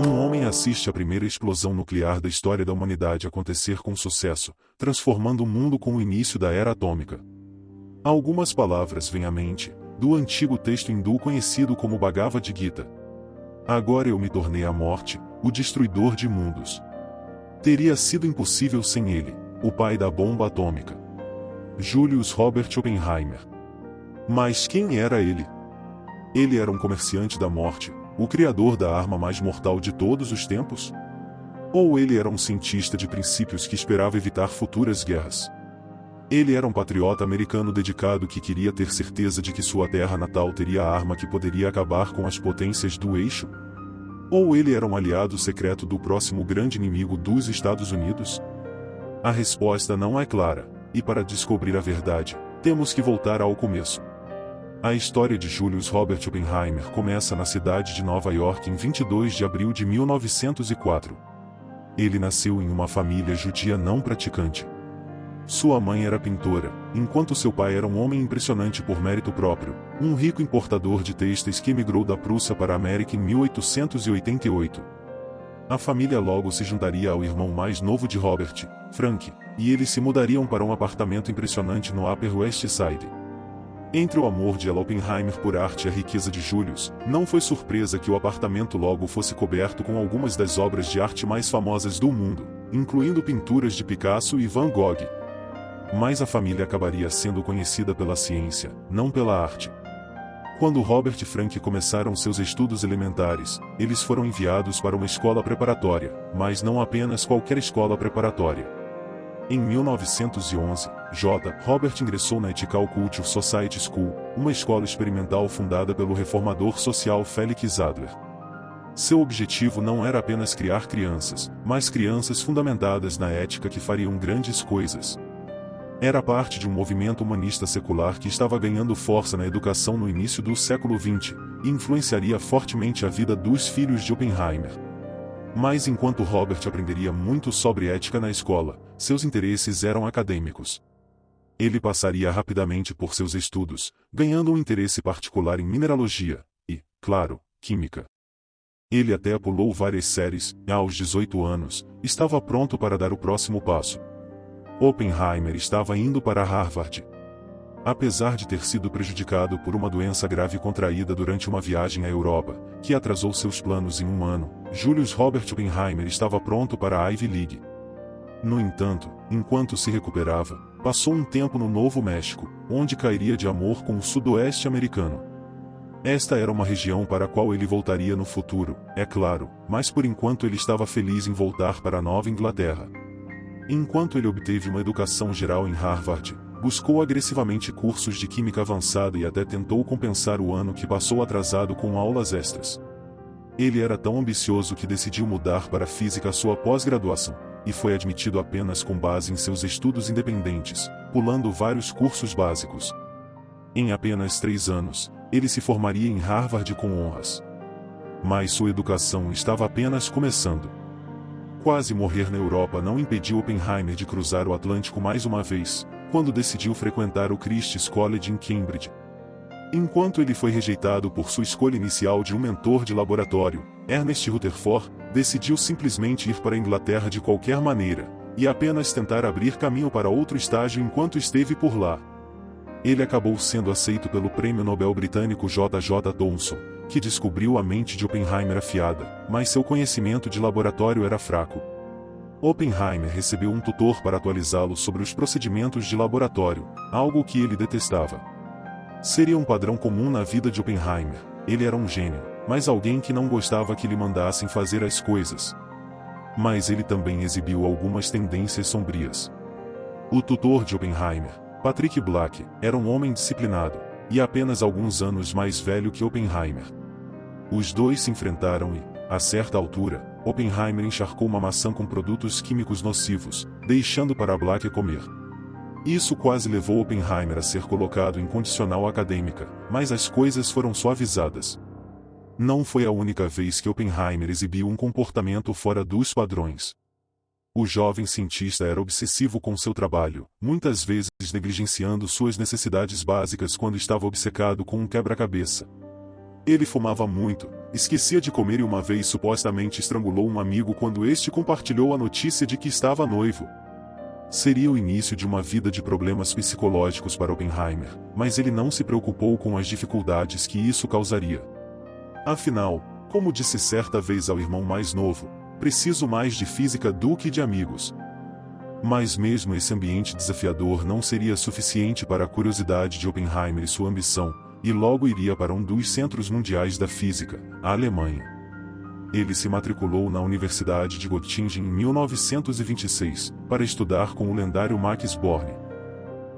Um homem assiste a primeira explosão nuclear da história da humanidade acontecer com sucesso, transformando o mundo com o início da era atômica. Algumas palavras vêm à mente, do antigo texto hindu conhecido como Bhagavad Gita. Agora eu me tornei a morte, o destruidor de mundos. Teria sido impossível sem ele, o pai da bomba atômica. Julius Robert Oppenheimer. Mas quem era ele? Ele era um comerciante da morte, o criador da arma mais mortal de todos os tempos? Ou ele era um cientista de princípios que esperava evitar futuras guerras? Ele era um patriota americano dedicado que queria ter certeza de que sua terra natal teria a arma que poderia acabar com as potências do eixo? Ou ele era um aliado secreto do próximo grande inimigo dos Estados Unidos? A resposta não é clara, e para descobrir a verdade, temos que voltar ao começo. A história de Julius Robert Oppenheimer começa na cidade de Nova York em 22 de abril de 1904. Ele nasceu em uma família judia não praticante. Sua mãe era pintora, enquanto seu pai era um homem impressionante por mérito próprio, um rico importador de têxteis que emigrou da Prússia para a América em 1888. A família logo se juntaria ao irmão mais novo de Robert, Frank, e eles se mudariam para um apartamento impressionante no Upper West Side. Entre o amor de Ella Oppenheimer por arte e a riqueza de Julius, não foi surpresa que o apartamento logo fosse coberto com algumas das obras de arte mais famosas do mundo, incluindo pinturas de Picasso e Van Gogh. Mas a família acabaria sendo conhecida pela ciência, não pela arte. Quando Robert e Frank começaram seus estudos elementares, eles foram enviados para uma escola preparatória, mas não apenas qualquer escola preparatória. Em 1911, Robert ingressou na Ethical Culture Society School, uma escola experimental fundada pelo reformador social Felix Adler. Seu objetivo não era apenas criar crianças, mas crianças fundamentadas na ética que fariam grandes coisas. Era parte de um movimento humanista secular que estava ganhando força na educação no início do século XX, e influenciaria fortemente a vida dos filhos de Oppenheimer. Mas enquanto Robert aprenderia muito sobre ética na escola, seus interesses eram acadêmicos. Ele passaria rapidamente por seus estudos, ganhando um interesse particular em mineralogia e, claro, química. Ele até pulou várias séries, e aos 18 anos, estava pronto para dar o próximo passo. Oppenheimer estava indo para Harvard. Apesar de ter sido prejudicado por uma doença grave contraída durante uma viagem à Europa, que atrasou seus planos em um ano, Julius Robert Oppenheimer estava pronto para a Ivy League. No entanto, enquanto se recuperava, passou um tempo no Novo México, onde cairia de amor com o sudoeste americano. Esta era uma região para a qual ele voltaria no futuro, é claro, mas por enquanto ele estava feliz em voltar para a Nova Inglaterra. Enquanto ele obteve uma educação geral em Harvard, buscou agressivamente cursos de química avançada e até tentou compensar o ano que passou atrasado com aulas extras. Ele era tão ambicioso que decidiu mudar para física sua pós-graduação, e foi admitido apenas com base em seus estudos independentes, pulando vários cursos básicos. Em apenas 3 anos, ele se formaria em Harvard com honras. Mas sua educação estava apenas começando. Quase morrer na Europa não impediu Oppenheimer de cruzar o Atlântico mais uma vez, quando decidiu frequentar o Christ's College em Cambridge. Enquanto ele foi rejeitado por sua escolha inicial de um mentor de laboratório, Ernest Rutherford, decidiu simplesmente ir para a Inglaterra de qualquer maneira, e apenas tentar abrir caminho para outro estágio enquanto esteve por lá. Ele acabou sendo aceito pelo Prêmio Nobel britânico J. J. Thomson, que descobriu a mente de Oppenheimer afiada, mas seu conhecimento de laboratório era fraco. Oppenheimer recebeu um tutor para atualizá-lo sobre os procedimentos de laboratório, algo que ele detestava. Seria um padrão comum na vida de Oppenheimer, ele era um gênio, mas alguém que não gostava que lhe mandassem fazer as coisas. Mas ele também exibiu algumas tendências sombrias. O tutor de Oppenheimer, Patrick Black, era um homem disciplinado, e apenas alguns anos mais velho que Oppenheimer. Os dois se enfrentaram e, a certa altura, Oppenheimer encharcou uma maçã com produtos químicos nocivos, deixando para Black comer. Isso quase levou Oppenheimer a ser colocado em condicional acadêmica, mas as coisas foram suavizadas. Não foi a única vez que Oppenheimer exibiu um comportamento fora dos padrões. O jovem cientista era obsessivo com seu trabalho, muitas vezes negligenciando suas necessidades básicas quando estava obcecado com um quebra-cabeça. Ele fumava muito, esquecia de comer e uma vez supostamente estrangulou um amigo quando este compartilhou a notícia de que estava noivo. Seria o início de uma vida de problemas psicológicos para Oppenheimer, mas ele não se preocupou com as dificuldades que isso causaria. Afinal, como disse certa vez ao irmão mais novo, preciso mais de física do que de amigos. Mas mesmo esse ambiente desafiador não seria suficiente para a curiosidade de Oppenheimer e sua ambição, e logo iria para um dos centros mundiais da física, a Alemanha. Ele se matriculou na Universidade de Göttingen em 1926, para estudar com o lendário Max Born.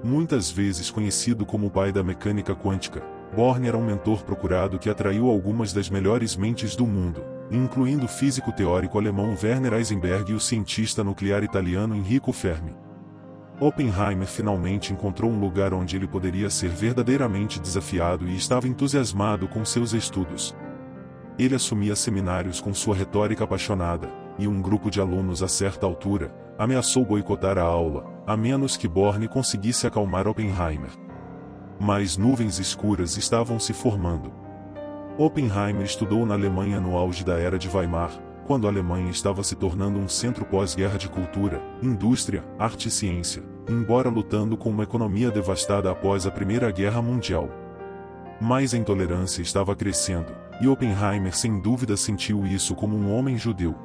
Muitas vezes conhecido como o pai da mecânica quântica, Born era um mentor procurado que atraiu algumas das melhores mentes do mundo, incluindo o físico teórico alemão Werner Heisenberg e o cientista nuclear italiano Enrico Fermi. Oppenheimer finalmente encontrou um lugar onde ele poderia ser verdadeiramente desafiado e estava entusiasmado com seus estudos. Ele assumia seminários com sua retórica apaixonada, e um grupo de alunos a certa altura ameaçou boicotar a aula, a menos que Born conseguisse acalmar Oppenheimer. Mas nuvens escuras estavam se formando. Oppenheimer estudou na Alemanha no auge da Era de Weimar, quando a Alemanha estava se tornando um centro pós-guerra de cultura, indústria, arte e ciência, embora lutando com uma economia devastada após a Primeira Guerra Mundial. Mas a intolerância estava crescendo, e Oppenheimer sem dúvida sentiu isso como um homem judeu.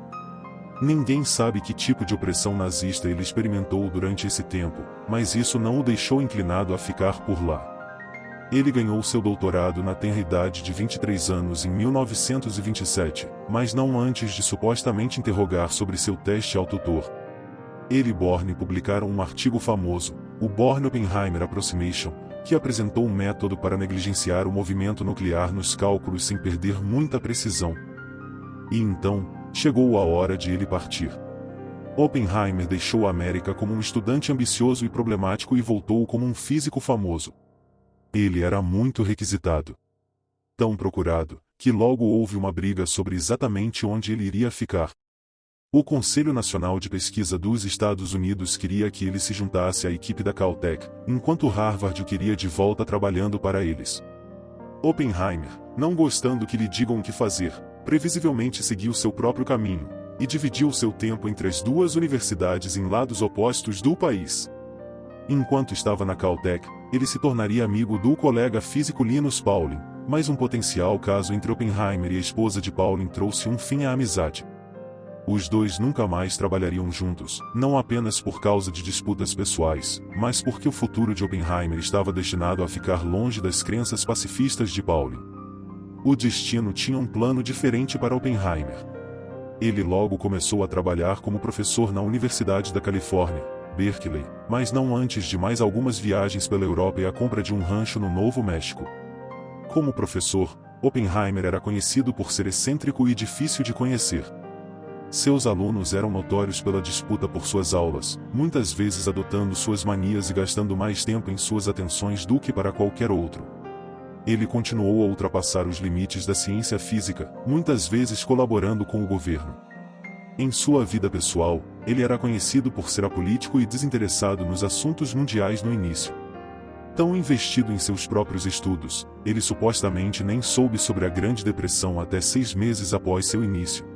Ninguém sabe que tipo de opressão nazista ele experimentou durante esse tempo, mas isso não o deixou inclinado a ficar por lá. Ele ganhou seu doutorado na tenra idade de 23 anos em 1927, mas não antes de supostamente interrogar sobre seu teste ao tutor. Ele e Born publicaram um artigo famoso, o Born-Oppenheimer Approximation, que apresentou um método para negligenciar o movimento nuclear nos cálculos sem perder muita precisão. E então, chegou a hora de ele partir. Oppenheimer deixou a América como um estudante ambicioso e problemático e voltou como um físico famoso. Ele era muito requisitado. Tão procurado, que logo houve uma briga sobre exatamente onde ele iria ficar. O Conselho Nacional de Pesquisa dos Estados Unidos queria que ele se juntasse à equipe da Caltech, enquanto Harvard o queria de volta trabalhando para eles. Oppenheimer, não gostando que lhe digam o que fazer, previsivelmente seguiu seu próprio caminho, e dividiu seu tempo entre as duas universidades em lados opostos do país. Enquanto estava na Caltech, ele se tornaria amigo do colega físico Linus Pauling, mas um potencial caso entre Oppenheimer e a esposa de Pauling trouxe um fim à amizade. Os dois nunca mais trabalhariam juntos, não apenas por causa de disputas pessoais, mas porque o futuro de Oppenheimer estava destinado a ficar longe das crenças pacifistas de Pauling. O destino tinha um plano diferente para Oppenheimer. Ele logo começou a trabalhar como professor na Universidade da Califórnia, Berkeley, mas não antes de mais algumas viagens pela Europa e a compra de um rancho no Novo México. Como professor, Oppenheimer era conhecido por ser excêntrico e difícil de conhecer. Seus alunos eram notórios pela disputa por suas aulas, muitas vezes adotando suas manias e gastando mais tempo em suas atenções do que para qualquer outro. Ele continuou a ultrapassar os limites da ciência física, muitas vezes colaborando com o governo. Em sua vida pessoal, ele era conhecido por ser apolítico e desinteressado nos assuntos mundiais no início. Tão investido em seus próprios estudos, ele supostamente nem soube sobre a Grande Depressão até 6 meses após seu início.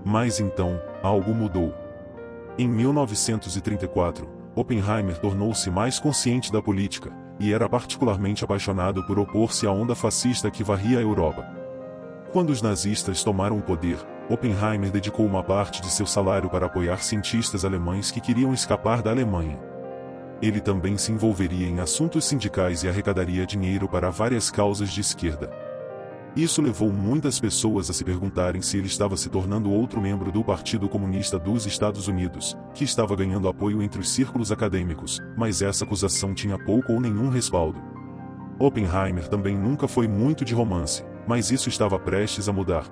Mas então, algo mudou. Em 1934, Oppenheimer tornou-se mais consciente da política, e era particularmente apaixonado por opor-se à onda fascista que varria a Europa. Quando os nazistas tomaram o poder, Oppenheimer dedicou uma parte de seu salário para apoiar cientistas alemães que queriam escapar da Alemanha. Ele também se envolveria em assuntos sindicais e arrecadaria dinheiro para várias causas de esquerda. Isso levou muitas pessoas a se perguntarem se ele estava se tornando outro membro do Partido Comunista dos Estados Unidos, que estava ganhando apoio entre os círculos acadêmicos, mas essa acusação tinha pouco ou nenhum respaldo. Oppenheimer também nunca foi muito de romance, mas isso estava prestes a mudar.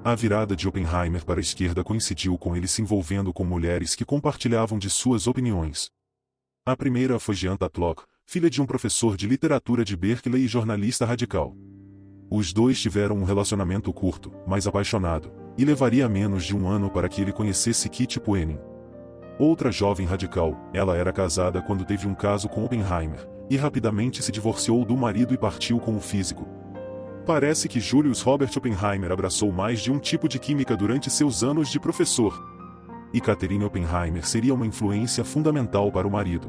A virada de Oppenheimer para a esquerda coincidiu com ele se envolvendo com mulheres que compartilhavam de suas opiniões. A primeira foi Jean Tatlock, filha de um professor de literatura de Berkeley e jornalista radical. Os dois tiveram um relacionamento curto, mas apaixonado, e levaria menos de um ano para que ele conhecesse Kitty Puenin. Outra jovem radical, ela era casada quando teve um caso com Oppenheimer, e rapidamente se divorciou do marido e partiu com o físico. Parece que Julius Robert Oppenheimer abraçou mais de um tipo de química durante seus anos de professor. E Catherine Oppenheimer seria uma influência fundamental para o marido.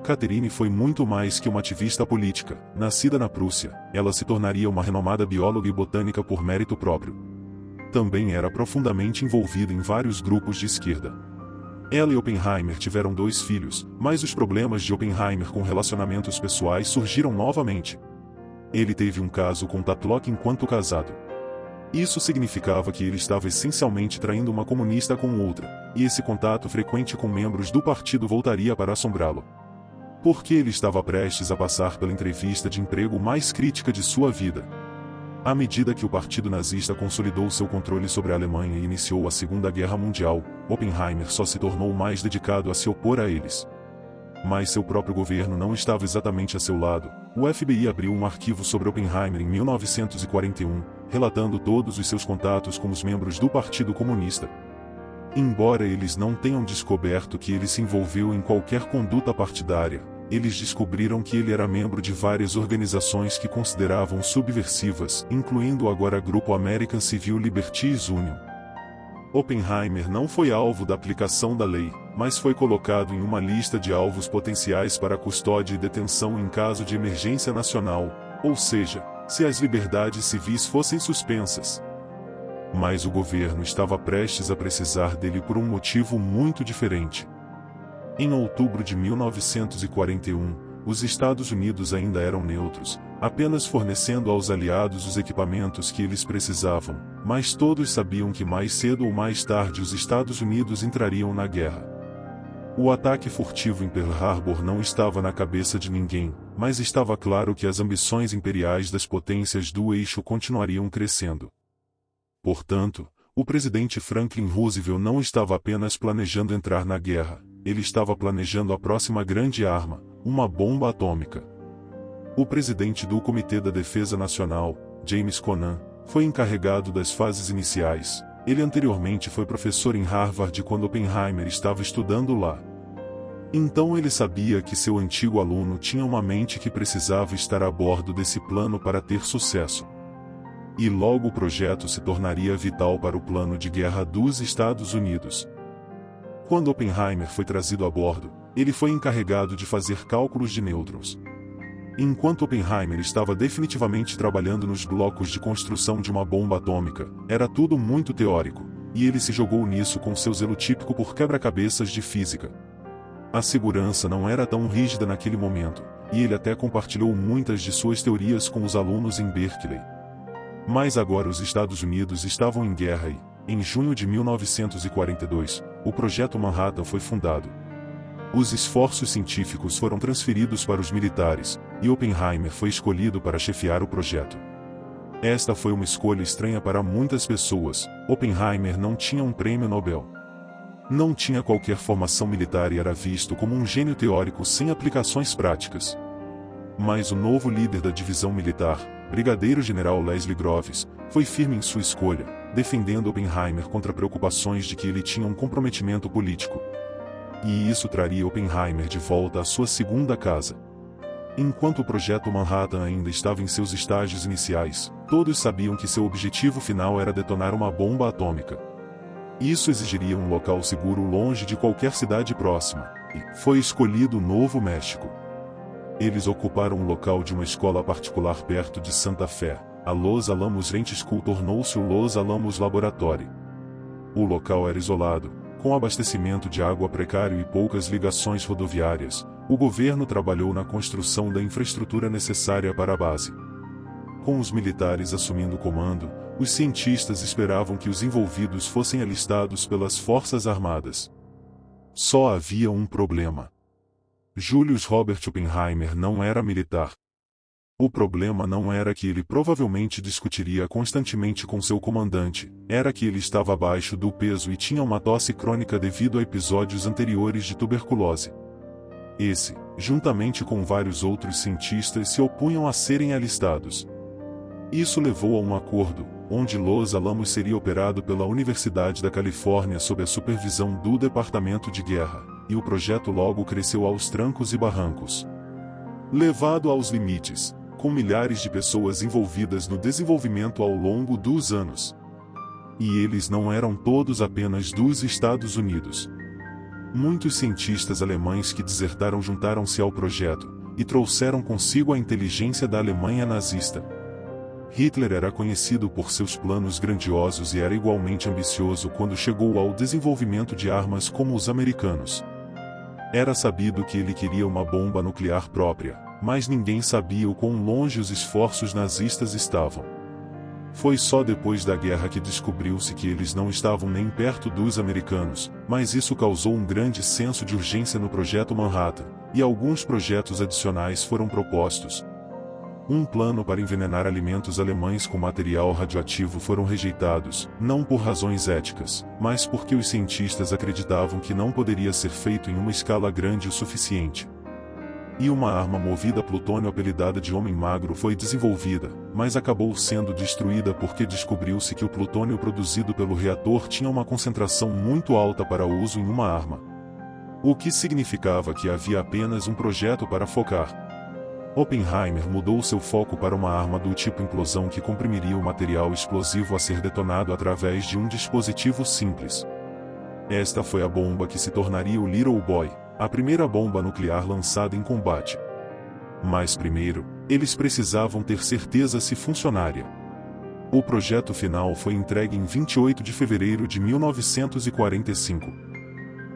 Catherine foi muito mais que uma ativista política. Nascida na Prússia, ela se tornaria uma renomada bióloga e botânica por mérito próprio. Também era profundamente envolvida em vários grupos de esquerda. Ela e Oppenheimer tiveram 2 filhos, mas os problemas de Oppenheimer com relacionamentos pessoais surgiram novamente. Ele teve um caso com Tatlock enquanto casado. Isso significava que ele estava essencialmente traindo uma comunista com outra, e esse contato frequente com membros do partido voltaria para assombrá-lo. Porque ele estava prestes a passar pela entrevista de emprego mais crítica de sua vida. À medida que o partido nazista consolidou seu controle sobre a Alemanha e iniciou a Segunda Guerra Mundial, Oppenheimer só se tornou mais dedicado a se opor a eles. Mas seu próprio governo não estava exatamente a seu lado. O FBI abriu um arquivo sobre Oppenheimer em 1941, relatando todos os seus contatos com os membros do Partido Comunista. Embora eles não tenham descoberto que ele se envolveu em qualquer conduta partidária, eles descobriram que ele era membro de várias organizações que consideravam subversivas, incluindo o agora grupo American Civil Liberties Union. Oppenheimer não foi alvo da aplicação da lei, mas foi colocado em uma lista de alvos potenciais para custódia e detenção em caso de emergência nacional, ou seja, se as liberdades civis fossem suspensas. Mas o governo estava prestes a precisar dele por um motivo muito diferente. Em outubro de 1941, os Estados Unidos ainda eram neutros, apenas fornecendo aos aliados os equipamentos que eles precisavam, mas todos sabiam que mais cedo ou mais tarde os Estados Unidos entrariam na guerra. O ataque furtivo em Pearl Harbor não estava na cabeça de ninguém, mas estava claro que as ambições imperiais das potências do eixo continuariam crescendo. Portanto, o presidente Franklin Roosevelt não estava apenas planejando entrar na guerra, ele estava planejando a próxima grande arma, uma bomba atômica. O presidente do Comitê da Defesa Nacional, James Conan, foi encarregado das fases iniciais. Ele anteriormente foi professor em Harvard quando Oppenheimer estava estudando lá. Então ele sabia que seu antigo aluno tinha uma mente que precisava estar a bordo desse plano para ter sucesso. E logo o projeto se tornaria vital para o plano de guerra dos Estados Unidos. Quando Oppenheimer foi trazido a bordo, ele foi encarregado de fazer cálculos de nêutrons. Enquanto Oppenheimer estava definitivamente trabalhando nos blocos de construção de uma bomba atômica, era tudo muito teórico, e ele se jogou nisso com seu zelo típico por quebra-cabeças de física. A segurança não era tão rígida naquele momento, e ele até compartilhou muitas de suas teorias com os alunos em Berkeley. Mas agora os Estados Unidos estavam em guerra e, em junho de 1942, o Projeto Manhattan foi fundado. Os esforços científicos foram transferidos para os militares, e Oppenheimer foi escolhido para chefiar o projeto. Esta foi uma escolha estranha para muitas pessoas. Oppenheimer não tinha um prêmio Nobel. Não tinha qualquer formação militar e era visto como um gênio teórico sem aplicações práticas. Mas o novo líder da divisão militar, Brigadeiro-General Leslie Groves, foi firme em sua escolha, defendendo Oppenheimer contra preocupações de que ele tinha um comprometimento político. E isso traria Oppenheimer de volta à sua segunda casa. Enquanto o projeto Manhattan ainda estava em seus estágios iniciais, todos sabiam que seu objetivo final era detonar uma bomba atômica. Isso exigiria um local seguro longe de qualquer cidade próxima, e foi escolhido o Novo México. Eles ocuparam um local de uma escola particular perto de Santa Fé. A Los Alamos Ranch School tornou-se o Los Alamos Laboratory. O local era isolado, com abastecimento de água precário e poucas ligações rodoviárias. O governo trabalhou na construção da infraestrutura necessária para a base. Com os militares assumindo o comando, os cientistas esperavam que os envolvidos fossem alistados pelas Forças Armadas. Só havia um problema. Julius Robert Oppenheimer não era militar. O problema não era que ele provavelmente discutiria constantemente com seu comandante, era que ele estava abaixo do peso e tinha uma tosse crônica devido a episódios anteriores de tuberculose. Esse, juntamente com vários outros cientistas, se opunham a serem alistados. Isso levou a um acordo, onde Los Alamos seria operado pela Universidade da Califórnia sob a supervisão do Departamento de Guerra, e o projeto logo cresceu aos trancos e barrancos. Levado aos limites, com milhares de pessoas envolvidas no desenvolvimento ao longo dos anos. E eles não eram todos apenas dos Estados Unidos. Muitos cientistas alemães que desertaram juntaram-se ao projeto, e trouxeram consigo a inteligência da Alemanha nazista. Hitler era conhecido por seus planos grandiosos e era igualmente ambicioso quando chegou ao desenvolvimento de armas como os americanos. Era sabido que ele queria uma bomba nuclear própria, mas ninguém sabia o quão longe os esforços nazistas estavam. Foi só depois da guerra que descobriu-se que eles não estavam nem perto dos americanos, mas isso causou um grande senso de urgência no Projeto Manhattan, e alguns projetos adicionais foram propostos. Um plano para envenenar alimentos alemães com material radioativo foram rejeitados, não por razões éticas, mas porque os cientistas acreditavam que não poderia ser feito em uma escala grande o suficiente. E uma arma movida a plutônio apelidada de Homem Magro foi desenvolvida, mas acabou sendo destruída porque descobriu-se que o plutônio produzido pelo reator tinha uma concentração muito alta para uso em uma arma. O que significava que havia apenas um projeto para focar. Oppenheimer mudou seu foco para uma arma do tipo implosão que comprimiria o material explosivo a ser detonado através de um dispositivo simples. Esta foi a bomba que se tornaria o Little Boy, a primeira bomba nuclear lançada em combate. Mas primeiro, eles precisavam ter certeza se funcionaria. O projeto final foi entregue em 28 de fevereiro de 1945.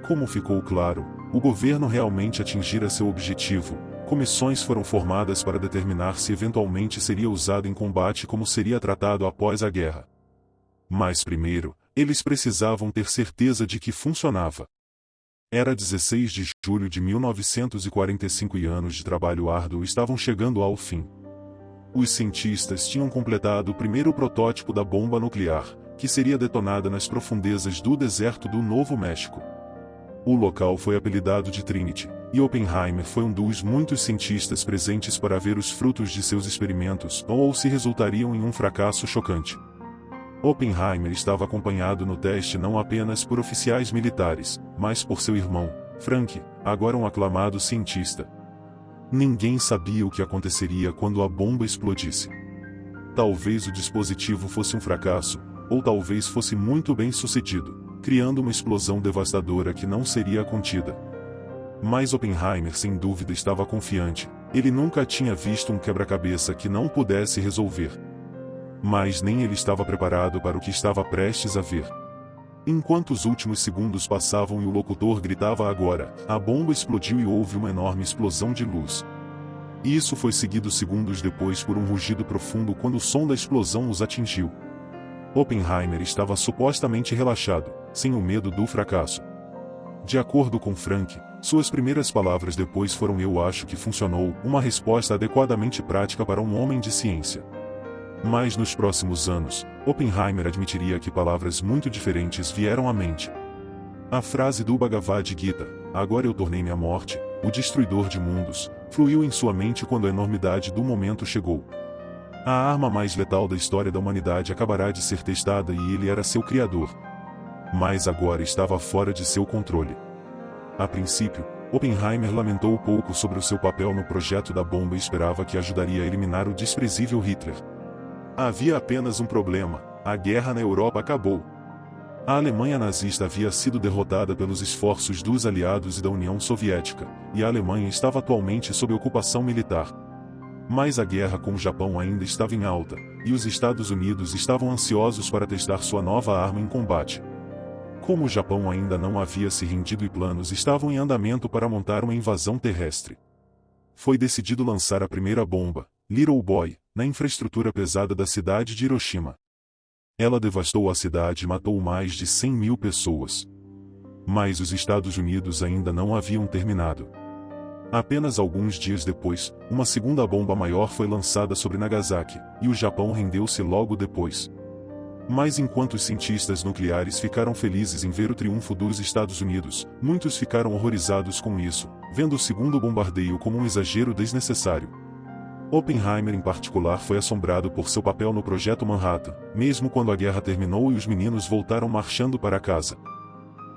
Como ficou claro, o governo realmente atingira seu objetivo. Comissões foram formadas para determinar se eventualmente seria usado em combate e como seria tratado após a guerra. Mas primeiro, eles precisavam ter certeza de que funcionava. Era 16 de julho de 1945 e anos de trabalho árduo estavam chegando ao fim. Os cientistas tinham completado o primeiro protótipo da bomba nuclear, que seria detonada nas profundezas do deserto do Novo México. O local foi apelidado de Trinity, e Oppenheimer foi um dos muitos cientistas presentes para ver os frutos de seus experimentos ou se resultariam em um fracasso chocante. Oppenheimer estava acompanhado no teste não apenas por oficiais militares, mas por seu irmão, Frank, agora um aclamado cientista. Ninguém sabia o que aconteceria quando a bomba explodisse. Talvez o dispositivo fosse um fracasso, ou talvez fosse muito bem sucedido, criando uma explosão devastadora que não seria contida. Mas Oppenheimer sem dúvida estava confiante, ele nunca tinha visto um quebra-cabeça que não pudesse resolver. Mas nem ele estava preparado para o que estava prestes a ver. Enquanto os últimos segundos passavam e o locutor gritava agora, a bomba explodiu e houve uma enorme explosão de luz. Isso foi seguido segundos depois por um rugido profundo quando o som da explosão os atingiu. Oppenheimer estava supostamente relaxado, sem o medo do fracasso. De acordo com Frank, suas primeiras palavras depois foram "Eu acho que funcionou", uma resposta adequadamente prática para um homem de ciência. Mas nos próximos anos, Oppenheimer admitiria que palavras muito diferentes vieram à mente. A frase do Bhagavad Gita, "Agora eu tornei-me a morte, o destruidor de mundos", fluiu em sua mente quando a enormidade do momento chegou. A arma mais letal da história da humanidade acabará de ser testada e ele era seu criador. Mas agora estava fora de seu controle. A princípio, Oppenheimer lamentou pouco sobre o seu papel no projeto da bomba e esperava que ajudaria a eliminar o desprezível Hitler. Havia apenas um problema: a guerra na Europa acabou. A Alemanha nazista havia sido derrotada pelos esforços dos aliados e da União Soviética, e a Alemanha estava atualmente sob ocupação militar. Mas a guerra com o Japão ainda estava em alta, e os Estados Unidos estavam ansiosos para testar sua nova arma em combate. Como o Japão ainda não havia se rendido e planos estavam em andamento para montar uma invasão terrestre, foi decidido lançar a primeira bomba, Little Boy, na infraestrutura pesada da cidade de Hiroshima. Ela devastou a cidade e matou mais de 100.000 pessoas. Mas os Estados Unidos ainda não haviam terminado. Apenas alguns dias depois, uma segunda bomba maior foi lançada sobre Nagasaki, e o Japão rendeu-se logo depois. Mas enquanto os cientistas nucleares ficaram felizes em ver o triunfo dos Estados Unidos, muitos ficaram horrorizados com isso, vendo o segundo bombardeio como um exagero desnecessário. Oppenheimer em particular foi assombrado por seu papel no Projeto Manhattan, mesmo quando a guerra terminou e os meninos voltaram marchando para casa.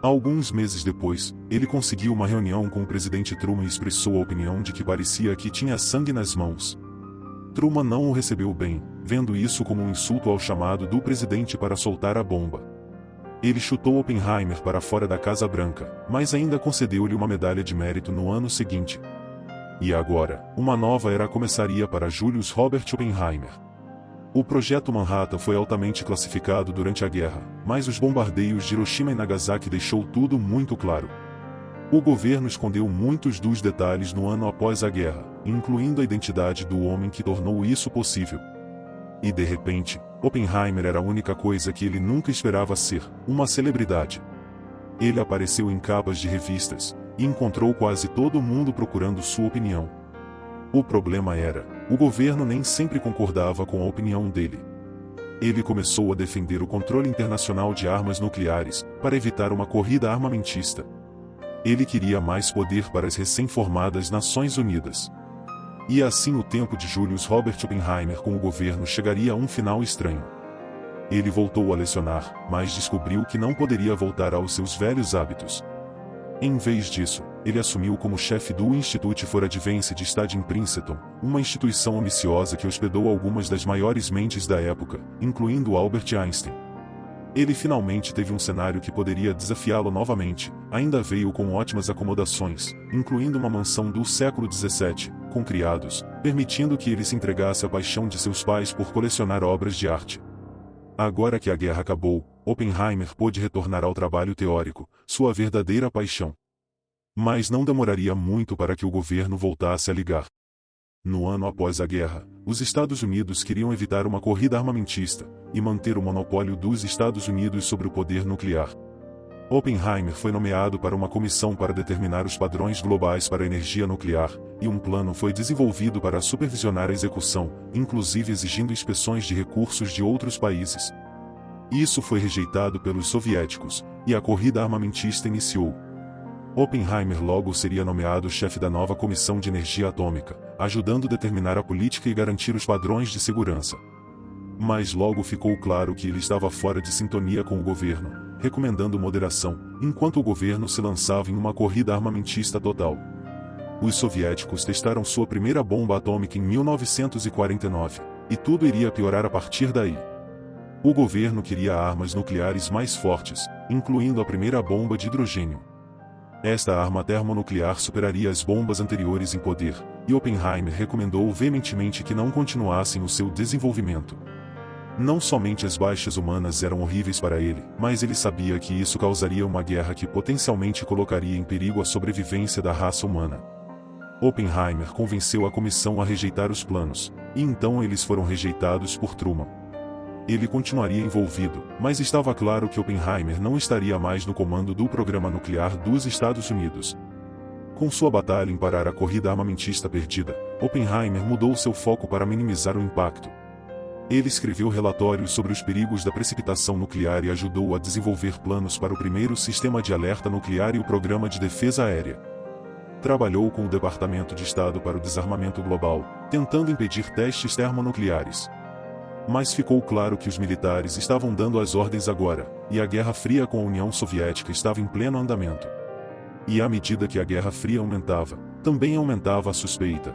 Alguns meses depois, ele conseguiu uma reunião com o presidente Truman e expressou a opinião de que parecia que tinha sangue nas mãos. Truman não o recebeu bem, vendo isso como um insulto ao chamado do presidente para soltar a bomba. Ele chutou Oppenheimer para fora da Casa Branca, mas ainda concedeu-lhe uma medalha de mérito no ano seguinte. E agora, uma nova era começaria para Julius Robert Oppenheimer. O Projeto Manhattan foi altamente classificado durante a guerra, mas os bombardeios de Hiroshima e Nagasaki deixou tudo muito claro. O governo escondeu muitos dos detalhes no ano após a guerra, incluindo a identidade do homem que tornou isso possível. E de repente, Oppenheimer era a única coisa que ele nunca esperava ser, uma celebridade. Ele apareceu em capas de revistas, e encontrou quase todo mundo procurando sua opinião. O problema era, o governo nem sempre concordava com a opinião dele. Ele começou a defender o controle internacional de armas nucleares, para evitar uma corrida armamentista. Ele queria mais poder para as recém-formadas Nações Unidas. E assim o tempo de Julius Robert Oppenheimer com o governo chegaria a um final estranho. Ele voltou a lecionar, mas descobriu que não poderia voltar aos seus velhos hábitos. Em vez disso, ele assumiu como chefe do Institute for Advanced Study em Princeton, uma instituição ambiciosa que hospedou algumas das maiores mentes da época, incluindo Albert Einstein. Ele finalmente teve um cenário que poderia desafiá-lo novamente, ainda veio com ótimas acomodações, incluindo uma mansão do século XVII, com criados, permitindo que ele se entregasse à paixão de seus pais por colecionar obras de arte. Agora que a guerra acabou, Oppenheimer pôde retornar ao trabalho teórico, sua verdadeira paixão. Mas não demoraria muito para que o governo voltasse a ligar. No ano após a guerra, os Estados Unidos queriam evitar uma corrida armamentista, e manter o monopólio dos Estados Unidos sobre o poder nuclear. Oppenheimer foi nomeado para uma comissão para determinar os padrões globais para a energia nuclear, e um plano foi desenvolvido para supervisionar a execução, inclusive exigindo inspeções de recursos de outros países. Isso foi rejeitado pelos soviéticos, e a corrida armamentista iniciou. Oppenheimer logo seria nomeado chefe da nova Comissão de Energia Atômica, ajudando a determinar a política e garantir os padrões de segurança. Mas logo ficou claro que ele estava fora de sintonia com o governo, recomendando moderação, enquanto o governo se lançava em uma corrida armamentista total. Os soviéticos testaram sua primeira bomba atômica em 1949, e tudo iria piorar a partir daí. O governo queria armas nucleares mais fortes, incluindo a primeira bomba de hidrogênio. Esta arma termonuclear superaria as bombas anteriores em poder, e Oppenheimer recomendou veementemente que não continuassem o seu desenvolvimento. Não somente as baixas humanas eram horríveis para ele, mas ele sabia que isso causaria uma guerra que potencialmente colocaria em perigo a sobrevivência da raça humana. Oppenheimer convenceu a comissão a rejeitar os planos, e então eles foram rejeitados por Truman. Ele continuaria envolvido, mas estava claro que Oppenheimer não estaria mais no comando do programa nuclear dos Estados Unidos. Com sua batalha em parar a corrida armamentista perdida, Oppenheimer mudou seu foco para minimizar o impacto. Ele escreveu relatórios sobre os perigos da precipitação nuclear e ajudou a desenvolver planos para o primeiro sistema de alerta nuclear e o programa de defesa aérea. Trabalhou com o Departamento de Estado para o Desarmamento Global, tentando impedir testes termonucleares. Mas ficou claro que os militares estavam dando as ordens agora, e a Guerra Fria com a União Soviética estava em pleno andamento. E à medida que a Guerra Fria aumentava, também aumentava a suspeita.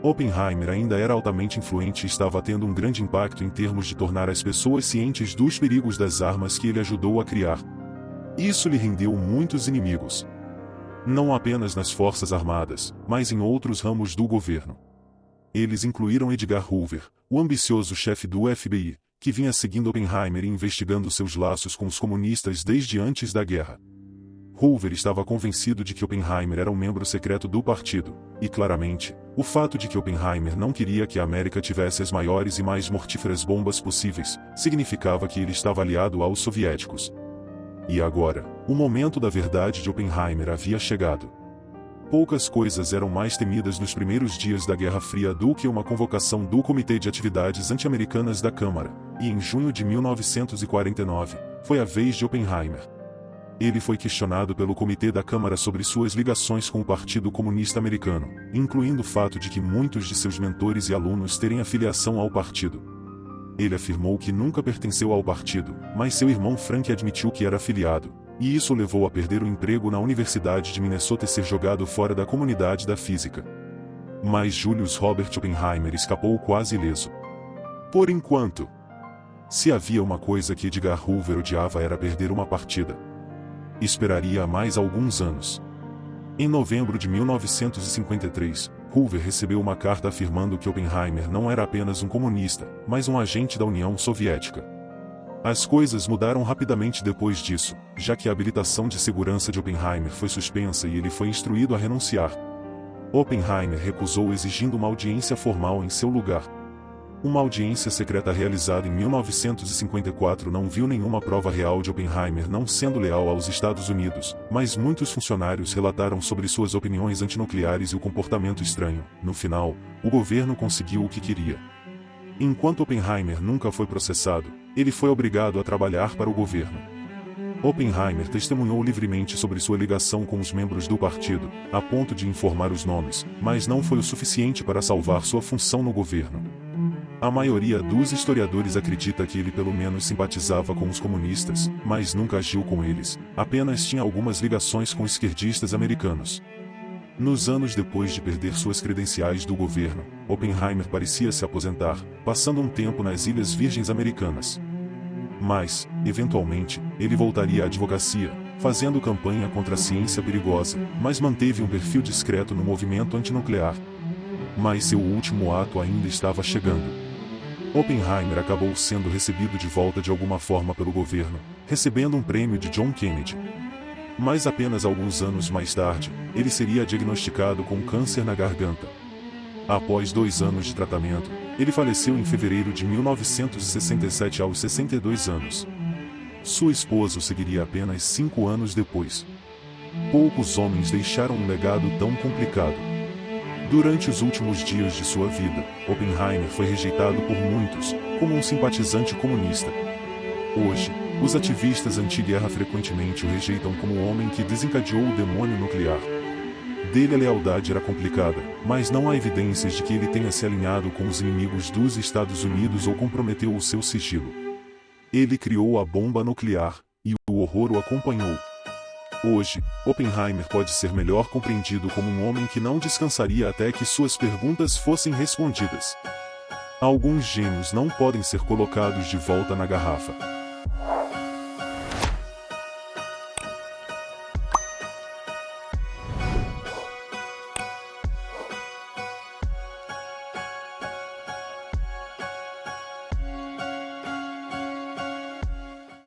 Oppenheimer ainda era altamente influente e estava tendo um grande impacto em termos de tornar as pessoas cientes dos perigos das armas que ele ajudou a criar. Isso lhe rendeu muitos inimigos. Não apenas nas Forças Armadas, mas em outros ramos do governo. Eles incluíram Edgar Hoover, o ambicioso chefe do FBI, que vinha seguindo Oppenheimer e investigando seus laços com os comunistas desde antes da guerra. Hoover estava convencido de que Oppenheimer era um membro secreto do partido, e claramente, o fato de que Oppenheimer não queria que a América tivesse as maiores e mais mortíferas bombas possíveis, significava que ele estava aliado aos soviéticos. E agora, o momento da verdade de Oppenheimer havia chegado. Poucas coisas eram mais temidas nos primeiros dias da Guerra Fria do que uma convocação do Comitê de Atividades Anti-Americanas da Câmara, e em junho de 1949, foi a vez de Oppenheimer. Ele foi questionado pelo Comitê da Câmara sobre suas ligações com o Partido Comunista Americano, incluindo o fato de que muitos de seus mentores e alunos terem afiliação ao partido. Ele afirmou que nunca pertenceu ao partido, mas seu irmão Frank admitiu que era afiliado, e isso o levou a perder o emprego na Universidade de Minnesota e ser jogado fora da comunidade da física. Mas Julius Robert Oppenheimer escapou quase ileso. Por enquanto. Se havia uma coisa que Edgar Hoover odiava era perder uma partida. Esperaria mais alguns anos. Em novembro de 1953, Hoover recebeu uma carta afirmando que Oppenheimer não era apenas um comunista, mas um agente da União Soviética. As coisas mudaram rapidamente depois disso, já que a habilitação de segurança de Oppenheimer foi suspensa e ele foi instruído a renunciar. Oppenheimer recusou exigindo uma audiência formal em seu lugar. Uma audiência secreta realizada em 1954 não viu nenhuma prova real de Oppenheimer não sendo leal aos Estados Unidos, mas muitos funcionários relataram sobre suas opiniões antinucleares e o comportamento estranho. No final, o governo conseguiu o que queria. Enquanto Oppenheimer nunca foi processado, ele foi obrigado a trabalhar para o governo. Oppenheimer testemunhou livremente sobre sua ligação com os membros do partido, a ponto de informar os nomes, mas não foi o suficiente para salvar sua função no governo. A maioria dos historiadores acredita que ele pelo menos simpatizava com os comunistas, mas nunca agiu com eles, apenas tinha algumas ligações com esquerdistas americanos. Nos anos depois de perder suas credenciais do governo, Oppenheimer parecia se aposentar, passando um tempo nas Ilhas Virgens Americanas. Mas, eventualmente, ele voltaria à advocacia, fazendo campanha contra a ciência perigosa, mas manteve um perfil discreto no movimento antinuclear. Mas seu último ato ainda estava chegando. Oppenheimer acabou sendo recebido de volta de alguma forma pelo governo, recebendo um prêmio de John Kennedy. Mas apenas alguns anos mais tarde, ele seria diagnosticado com câncer na garganta. Após 2 anos de tratamento, ele faleceu em fevereiro de 1967 aos 62 anos. Sua esposa o seguiria apenas 5 anos depois. Poucos homens deixaram um legado tão complicado. Durante os últimos dias de sua vida, Oppenheimer foi rejeitado por muitos, como um simpatizante comunista. Hoje, os ativistas anti-guerra frequentemente o rejeitam como o homem que desencadeou o demônio nuclear. Dele a lealdade era complicada, mas não há evidências de que ele tenha se alinhado com os inimigos dos Estados Unidos ou comprometeu o seu sigilo. Ele criou a bomba nuclear, e o horror o acompanhou. Hoje, Oppenheimer pode ser melhor compreendido como um homem que não descansaria até que suas perguntas fossem respondidas. Alguns gênios não podem ser colocados de volta na garrafa.